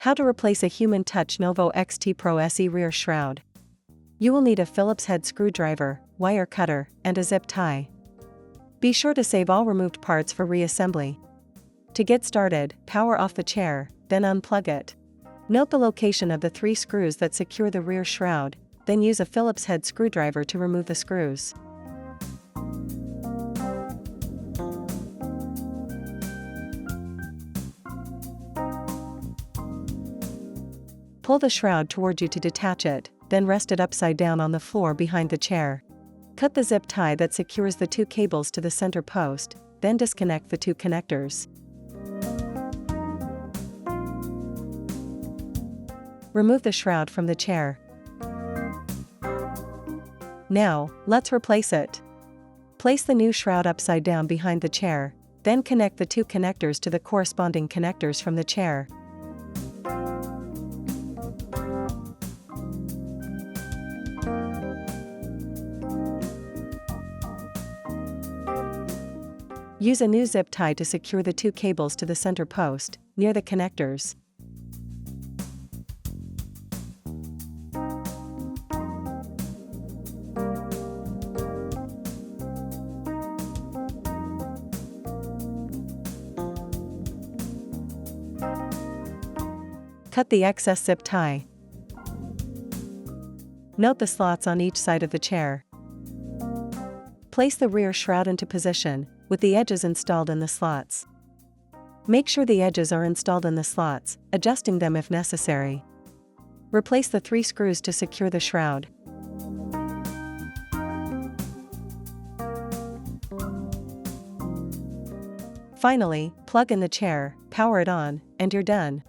How to replace a Human Touch Novo XT Pro SE rear shroud. You will need a Phillips head screwdriver, wire cutter, and a zip tie. Be sure to save all removed parts for reassembly. To get started, power off the chair, then unplug it. Note the location of the 3 screws that secure the rear shroud, then use a Phillips head screwdriver to remove the screws. Pull the shroud toward you to detach it, then rest it upside down on the floor behind the chair. Cut the zip tie that secures the 2 cables to the center post, then disconnect the 2 connectors. Remove the shroud from the chair. Now, let's replace it. Place the new shroud upside down behind the chair, then connect the 2 connectors to the corresponding connectors from the chair. Use a new zip tie to secure the 2 cables to the center post, near the connectors. Cut the excess zip tie. Note the slots on each side of the chair. Place the rear shroud into position, with the edges installed in the slots. Make sure the edges are installed in the slots, adjusting them if necessary. Replace the 3 screws to secure the shroud. Finally, plug in the chair, power it on, and you're done.